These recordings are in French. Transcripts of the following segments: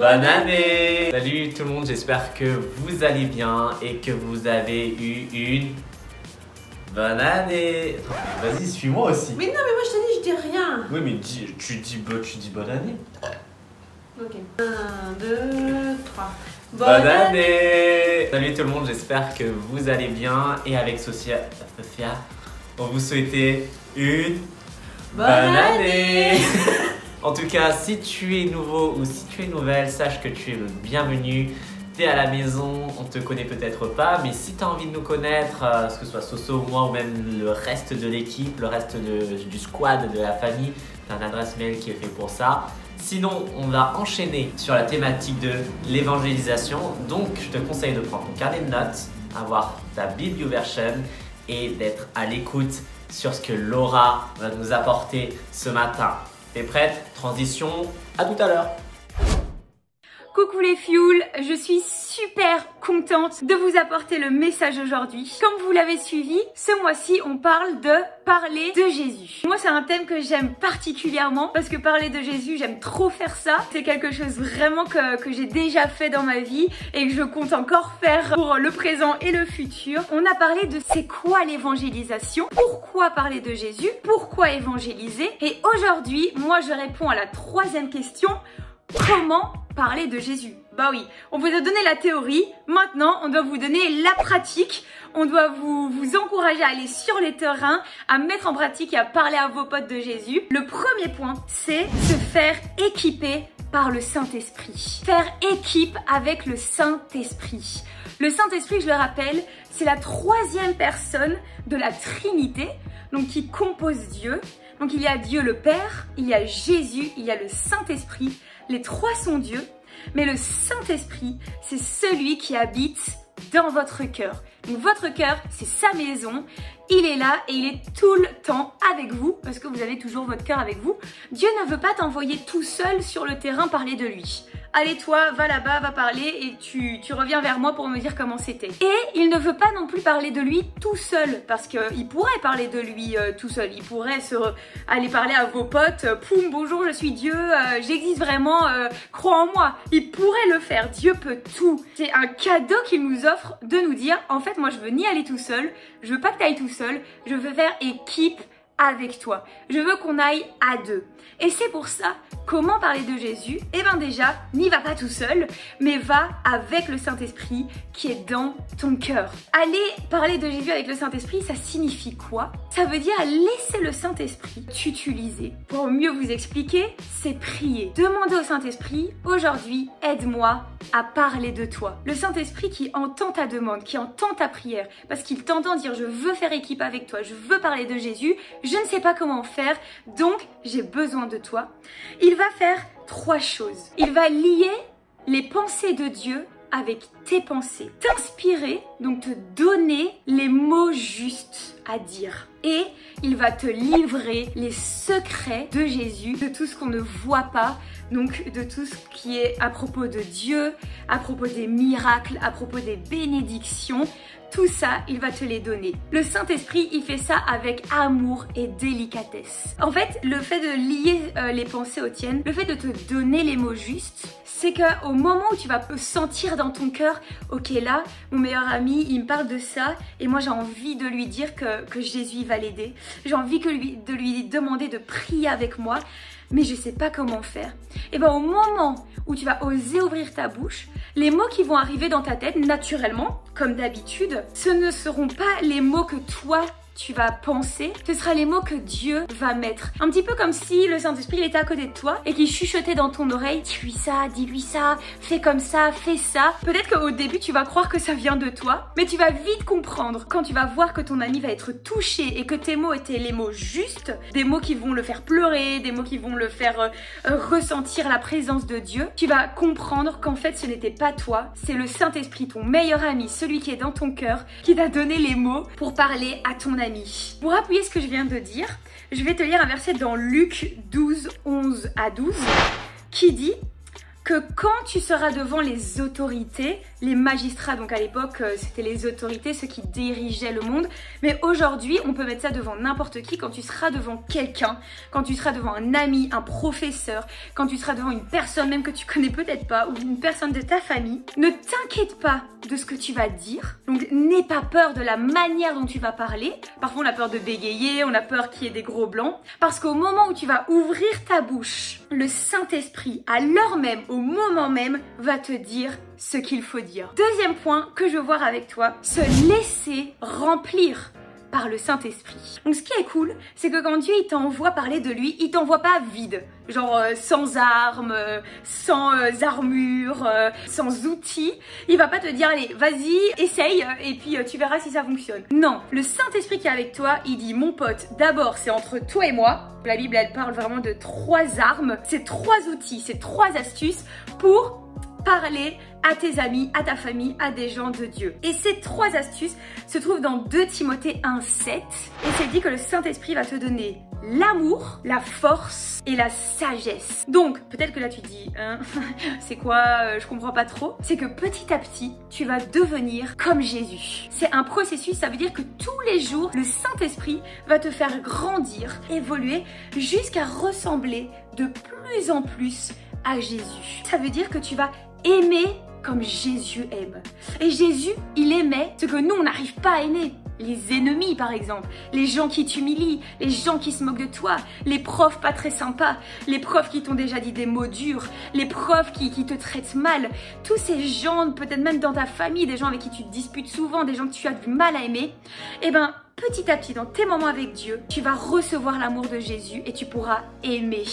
Bonne année! Salut tout le monde, j'espère que vous allez bien et que vous avez eu une bonne année. Vas-y, suis-moi aussi. Mais non, mais moi je te dis, je dis rien. Oui, mais tu dis bonne année. Ok. 1, 2, 3. Bonne année! Salut tout le monde, j'espère que vous allez bien et avec Sophia, on vous souhaitait une bonne année! En tout cas, si tu es nouveau ou si tu es nouvelle, sache que tu es le bienvenu. Tu es à la maison, on te connaît peut-être pas, mais si tu as envie de nous connaître, que ce soit Soso ou moi ou même le reste de l'équipe, le reste du squad, de la famille, tu as une adresse mail qui est fait pour ça. Sinon, on va enchaîner sur la thématique de l'évangélisation. Donc, je te conseille de prendre ton carnet de notes, avoir ta Bible version et d'être à l'écoute sur ce que Laura va nous apporter ce matin. T'es prête? Transition, à tout à l'heure. Coucou les Fioul, je suis super contente de vous apporter le message aujourd'hui. Comme vous l'avez suivi, ce mois-ci on parle de parler de Jésus. Moi c'est un thème que j'aime particulièrement parce que parler de Jésus, j'aime trop faire ça. C'est quelque chose vraiment que j'ai déjà fait dans ma vie et que je compte encore faire pour le présent et le futur. On a parlé de c'est quoi l'évangélisation, pourquoi parler de Jésus, pourquoi évangéliser, et aujourd'hui moi je réponds à la troisième question. Comment parler de Jésus? Bah oui, on vous a donné la théorie, maintenant on doit vous donner la pratique, on doit vous encourager à aller sur les terrains, à mettre en pratique et à parler à vos potes de Jésus. Le premier point, c'est se faire équiper par le Saint-Esprit. Faire équipe avec le Saint-Esprit. Le Saint-Esprit, je le rappelle, c'est la troisième personne de la Trinité, donc qui compose Dieu. Donc il y a Dieu le Père, il y a Jésus, il y a le Saint-Esprit. Les trois sont Dieu, mais le Saint-Esprit, c'est celui qui habite dans votre cœur. Donc votre cœur, c'est sa maison, il est là et il est tout le temps avec vous, parce que vous avez toujours votre cœur avec vous. Dieu ne veut pas t'envoyer tout seul sur le terrain parler de lui. Allez toi, va là-bas, va parler et tu reviens vers moi pour me dire comment c'était. Et il ne veut pas non plus parler de lui tout seul, parce qu'il pourrait parler de lui tout seul. Il pourrait aller parler à vos potes, poum, bonjour, je suis Dieu, j'existe vraiment, crois en moi. Il pourrait le faire, Dieu peut tout. C'est un cadeau qu'il nous offre de nous dire, en fait, moi je veux ni aller tout seul, je veux pas que tu ailles tout seul, je veux faire équipe avec toi. Je veux qu'on aille à deux. Et c'est pour ça, comment parler de Jésus? Eh bien déjà, n'y va pas tout seul, mais va avec le Saint-Esprit qui est dans ton cœur. Aller parler de Jésus avec le Saint-Esprit, ça signifie quoi? Ça veut dire laisser le Saint-Esprit t'utiliser. Pour mieux vous expliquer, c'est prier. Demandez au Saint-Esprit, aujourd'hui, aide-moi à parler de toi. Le Saint-Esprit qui entend ta demande, qui entend ta prière, parce qu'il t'entend dire je veux faire équipe avec toi, je veux parler de Jésus, je ne sais pas comment faire, donc j'ai besoin de toi. Il va faire trois choses. Il va lier les pensées de Dieu avec tes pensées, t'inspirer, donc te donner les mots justes à dire. Et il va te livrer les secrets de Jésus, de tout ce qu'on ne voit pas, donc de tout ce qui est à propos de Dieu, à propos des miracles, à propos des bénédictions. Tout ça, il va te les donner. Le Saint-Esprit, il fait ça avec amour et délicatesse. En fait, le fait de lier les pensées aux tiennes, le fait de te donner les mots justes, c'est qu'au moment où tu vas sentir dans ton cœur, ok là, mon meilleur ami, il me parle de ça, et moi j'ai envie de lui dire que Jésus va l'aider. J'ai envie de lui demander de prier avec moi, mais je sais pas comment faire. Et bien au moment où tu vas oser ouvrir ta bouche, les mots qui vont arriver dans ta tête naturellement, comme d'habitude, ce ne seront pas les mots que toi tu vas penser, ce sera les mots que Dieu va mettre. Un petit peu comme si le Saint-Esprit il était à côté de toi et qu'il chuchotait dans ton oreille, dis-lui ça, dis-lui ça, fais comme ça, fais ça. Peut-être qu'au début tu vas croire que ça vient de toi, mais tu vas vite comprendre quand tu vas voir que ton ami va être touché et que tes mots étaient les mots justes, des mots qui vont le faire pleurer, des mots qui vont le faire ressentir la présence de Dieu. Tu vas comprendre qu'en fait ce n'était pas toi, c'est le Saint-Esprit, ton meilleur ami, celui qui est dans ton cœur, qui t'a donné les mots pour parler à ton ami. Pour appuyer ce que je viens de dire, je vais te lire un verset dans Luc 12, 11 à 12 qui dit que quand tu seras devant les autorités, les magistrats, donc à l'époque c'était les autorités, ceux qui dirigeaient le monde, mais aujourd'hui on peut mettre ça devant n'importe qui, quand tu seras devant quelqu'un, quand tu seras devant un ami, un professeur, quand tu seras devant une personne même que tu connais peut-être pas, ou une personne de ta famille, ne t'inquiète pas de ce que tu vas dire, donc n'aie pas peur de la manière dont tu vas parler. Parfois on a peur de bégayer, on a peur qu'il y ait des gros blancs, parce qu'au moment où tu vas ouvrir ta bouche, le Saint-Esprit, à l'heure même, au moment même, va te dire ce qu'il faut dire. Deuxième point que je veux voir avec toi, se laisser remplir par le Saint-Esprit. Donc ce qui est cool, c'est que quand Dieu il t'envoie parler de lui, il t'envoie pas vide, genre sans armes, sans armure, sans outils. Il va pas te dire allez vas-y essaye et puis tu verras si ça fonctionne. Non, le Saint-Esprit qui est avec toi, il dit mon pote, d'abord c'est entre toi et moi. La Bible elle parle vraiment de 3 armes, c'est 3 outils, c'est 3 astuces pour parler à tes amis, à ta famille, à des gens de Dieu. Et ces 3 astuces se trouvent dans 2 Timothée 1,7 et c'est dit que le Saint-Esprit va te donner l'amour, la force et la sagesse. Donc, peut-être que là tu dis, hein, c'est quoi, je comprends pas trop. C'est que petit à petit, tu vas devenir comme Jésus. C'est un processus, ça veut dire que tous les jours, le Saint-Esprit va te faire grandir, évoluer, jusqu'à ressembler de plus en plus à Jésus. Ça veut dire que tu vas aimer comme Jésus aime. Et Jésus, il aimait ce que nous, on n'arrive pas à aimer. Les ennemis, par exemple, les gens qui t'humilient, les gens qui se moquent de toi, les profs pas très sympas, les profs qui t'ont déjà dit des mots durs, les profs qui te traitent mal, tous ces gens, peut-être même dans ta famille, des gens avec qui tu te disputes souvent, des gens que tu as du mal à aimer, eh ben, petit à petit, dans tes moments avec Dieu, tu vas recevoir l'amour de Jésus et tu pourras aimer.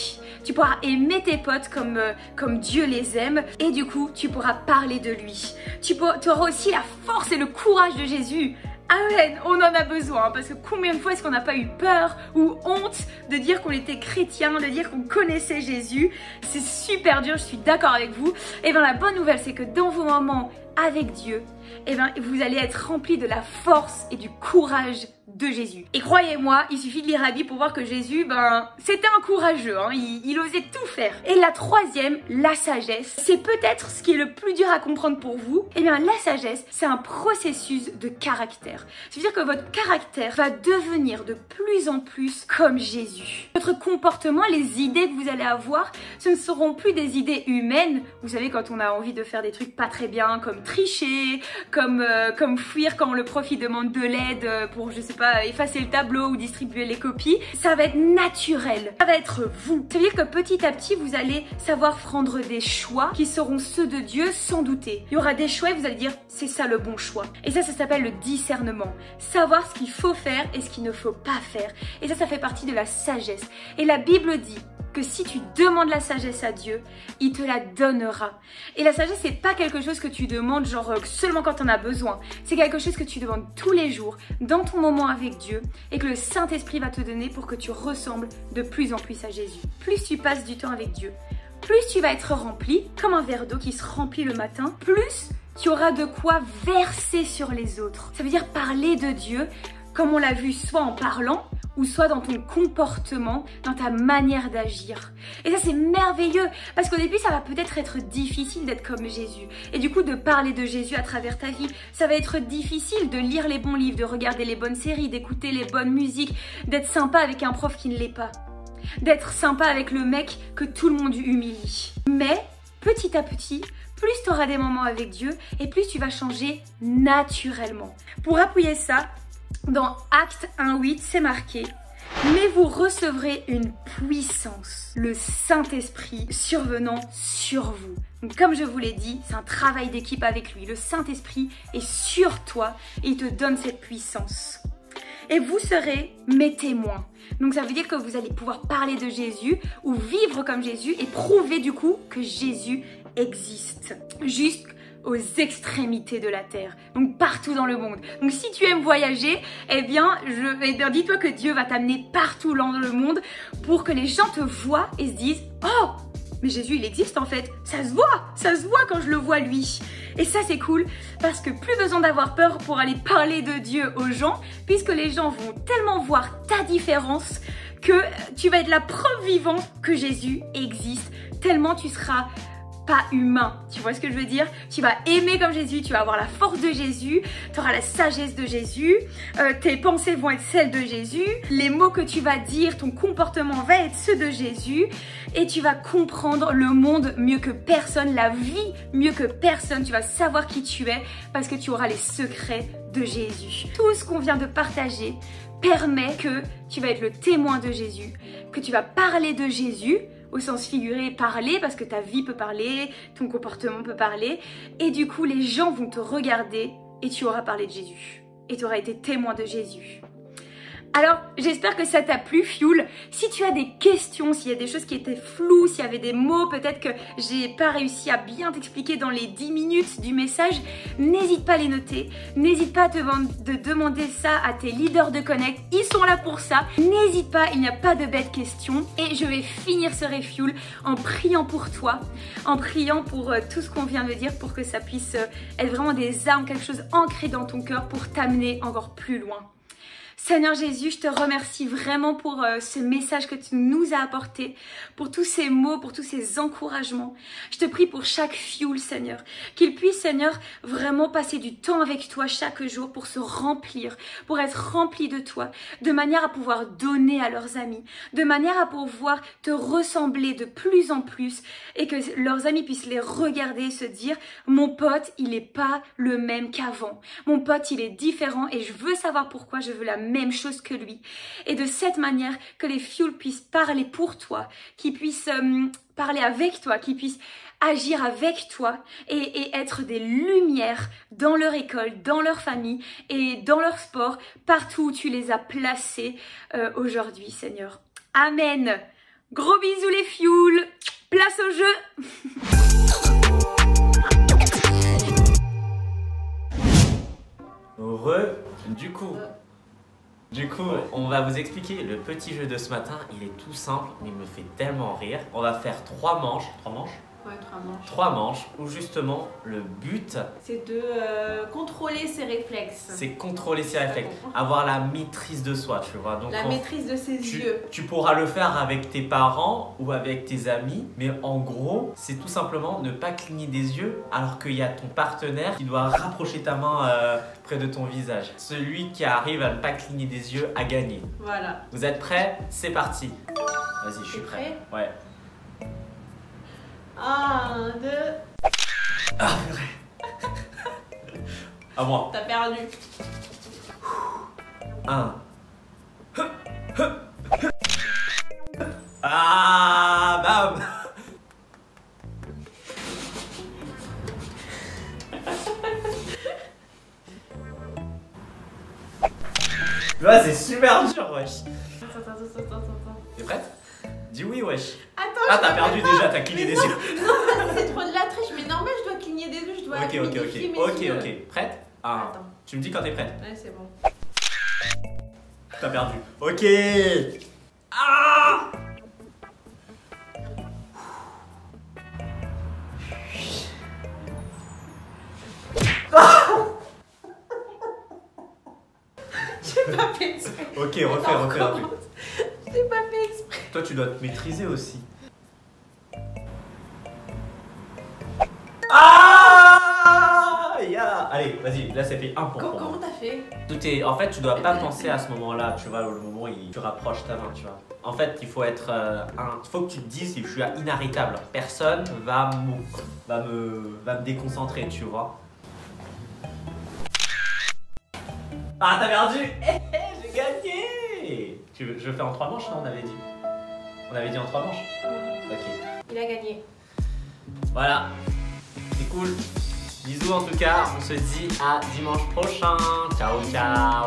Tu pourras aimer tes potes comme Dieu les aime et du coup, tu pourras parler de lui. Tu auras aussi la force et le courage de Jésus. Amen, on en a besoin parce que combien de fois est-ce qu'on n'a pas eu peur ou honte de dire qu'on était chrétien, de dire qu'on connaissait Jésus. C'est super dur, je suis d'accord avec vous. Et bien la bonne nouvelle c'est que dans vos moments avec Dieu, et bien vous allez être remplis de la force et du courage de Jésus. Et croyez-moi, il suffit de lire la Bible pour voir que Jésus, ben, c'était un courageux, hein, il osait tout faire. Et la troisième, la sagesse, c'est peut-être ce qui est le plus dur à comprendre pour vous. Et bien la sagesse, c'est un processus de caractère. C'est-à-dire que votre caractère va devenir de plus en plus comme Jésus. Votre comportement, les idées que vous allez avoir, ce ne seront plus des idées humaines. Vous savez, quand on a envie de faire des trucs pas très bien, comme tricher, comme fuir quand le prof il demande de l'aide pour, je sais pas, effacer le tableau ou distribuer les copies, ça va être naturel, ça va être vous. Ça veut dire que petit à petit, vous allez savoir prendre des choix qui seront ceux de Dieu sans douter. Il y aura des choix et vous allez dire, c'est ça le bon choix. Et ça s'appelle le discernement. Savoir ce qu'il faut faire et ce qu'il ne faut pas faire. Et ça fait partie de la sagesse. Et la Bible dit que si tu demandes la sagesse à Dieu, il te la donnera. Et la sagesse, c'est pas quelque chose que tu demandes genre seulement quand on a besoin. C'est quelque chose que tu demandes tous les jours, dans ton moment avec Dieu, et que le Saint-Esprit va te donner pour que tu ressembles de plus en plus à Jésus. Plus tu passes du temps avec Dieu, plus tu vas être rempli, comme un verre d'eau qui se remplit le matin, plus tu auras de quoi verser sur les autres. Ça veut dire parler de Dieu, comme on l'a vu, soit en parlant, ou soit dans ton comportement, dans ta manière d'agir. Et ça c'est merveilleux, parce qu'au début ça va peut-être être difficile d'être comme Jésus. Et du coup de parler de Jésus à travers ta vie, ça va être difficile de lire les bons livres, de regarder les bonnes séries, d'écouter les bonnes musiques, d'être sympa avec un prof qui ne l'est pas. D'être sympa avec le mec que tout le monde humilie. Mais petit à petit, plus tu auras des moments avec Dieu et plus tu vas changer naturellement. Pour appuyer ça, dans Actes 1:8, c'est marqué « Mais vous recevrez une puissance, le Saint-Esprit survenant sur vous. » Donc, comme je vous l'ai dit, c'est un travail d'équipe avec lui. Le Saint-Esprit est sur toi et il te donne cette puissance. Et vous serez mes témoins. Donc ça veut dire que vous allez pouvoir parler de Jésus ou vivre comme Jésus et prouver du coup que Jésus existe. Juste aux extrémités de la terre, donc partout dans le monde. Donc si tu aimes voyager, eh bien dis-toi que Dieu va t'amener partout dans le monde pour que les gens te voient et se disent « Oh, mais Jésus il existe en fait, ça se voit quand je le vois lui ». Et ça c'est cool parce que plus besoin d'avoir peur pour aller parler de Dieu aux gens, puisque les gens vont tellement voir ta différence que tu vas être la preuve vivante que Jésus existe, tellement tu seras pas humain. Tu vois ce que je veux dire? Tu vas aimer comme Jésus, tu vas avoir la force de Jésus, tu auras la sagesse de Jésus, tes pensées vont être celles de Jésus, les mots que tu vas dire, ton comportement va être ceux de Jésus et tu vas comprendre le monde mieux que personne, la vie mieux que personne. Tu vas savoir qui tu es parce que tu auras les secrets de Jésus. Tout ce qu'on vient de partager permet que tu vas être le témoin de Jésus, que tu vas parler de Jésus, au sens figuré, parler, parce que ta vie peut parler, ton comportement peut parler, et du coup les gens vont te regarder et tu auras parlé de Jésus, et tu auras été témoin de Jésus. Alors, j'espère que ça t'a plu, Fuel. Si tu as des questions, s'il y a des choses qui étaient floues, s'il y avait des mots, peut-être que j'ai pas réussi à bien t'expliquer dans les 10 minutes du message, n'hésite pas à les noter. N'hésite pas à demander ça à tes leaders de Connect. Ils sont là pour ça. N'hésite pas, il n'y a pas de bêtes questions. Et je vais finir ce refuel en priant pour toi, en priant pour tout ce qu'on vient de dire, pour que ça puisse être vraiment des armes, quelque chose ancré dans ton cœur pour t'amener encore plus loin. Seigneur Jésus, je te remercie vraiment pour ce message que tu nous as apporté, pour tous ces mots, pour tous ces encouragements. Je te prie pour chaque fuel, Seigneur, qu'ils puissent, Seigneur, vraiment passer du temps avec toi chaque jour pour se remplir, pour être remplis de toi, de manière à pouvoir donner à leurs amis, de manière à pouvoir te ressembler de plus en plus et que leurs amis puissent les regarder et se dire « Mon pote, il n'est pas le même qu'avant. Mon pote, il est différent et je veux savoir pourquoi, je veux la même chose que lui. » Et de cette manière que les fuels puissent parler pour toi, qu'ils puissent parler avec toi, qu'ils puissent agir avec toi et être des lumières dans leur école, dans leur famille et dans leur sport, partout où tu les as placés aujourd'hui, Seigneur. Amen. Gros bisous les fuels. Place au jeu. Du coup, on va vous expliquer le petit jeu de ce matin. Il est tout simple, mais il me fait tellement rire. On va faire 3 manches. 3 manches? Ouais, 3 manches. 3 manches où justement le but, c'est de contrôler ses réflexes. C'est contrôler ses réflexes, avoir la maîtrise de soi, tu vois. Donc, la maîtrise de ses yeux. Tu pourras le faire avec tes parents ou avec tes amis, mais en gros, c'est tout simplement ne pas cligner des yeux alors qu'il y a ton partenaire qui doit rapprocher ta main près de ton visage. Celui qui arrive à ne pas cligner des yeux a gagné. Voilà. Vous êtes prêts? C'est parti. Vas-y, je suis prêt. Ouais. 1, 2. Ah, vrai. À moi. T'as perdu. 1. Ah, bam. Là, c'est super dur, wesh. Attends. T'es prête? Dis oui, wesh. Attends. Ah, t'as perdu déjà, t'as cligné des yeux. Non, c'est trop de la triche. Mais normal, je dois cligner des yeux, je dois humidifier mes yeux. Ok. Prête? Attends. Tu me dis quand t'es prête. Ouais, c'est bon. T'as perdu. Ok. Ah. J'ai pas fait exprès. Ok, refais. J'ai pas fait exprès. Toi, tu dois te maîtriser aussi. Ah yeah. Allez, vas-y, là ça fait 1 pour moi. Comment t'as fait? En fait, tu dois pas penser à ce moment-là, tu vois, le moment où tu rapproches ta main, tu vois. En fait, il faut être il faut que tu te dises, je suis inarrêtable. Personne va me déconcentrer, tu vois. Ah, t'as perdu. J'ai gagné. Je fais en 3 manches, non, on avait dit. On avait dit en 3 manches. Ok. Il a gagné. Voilà. C'est cool. Bisous en tout cas. On se dit à dimanche prochain. Ciao, ciao.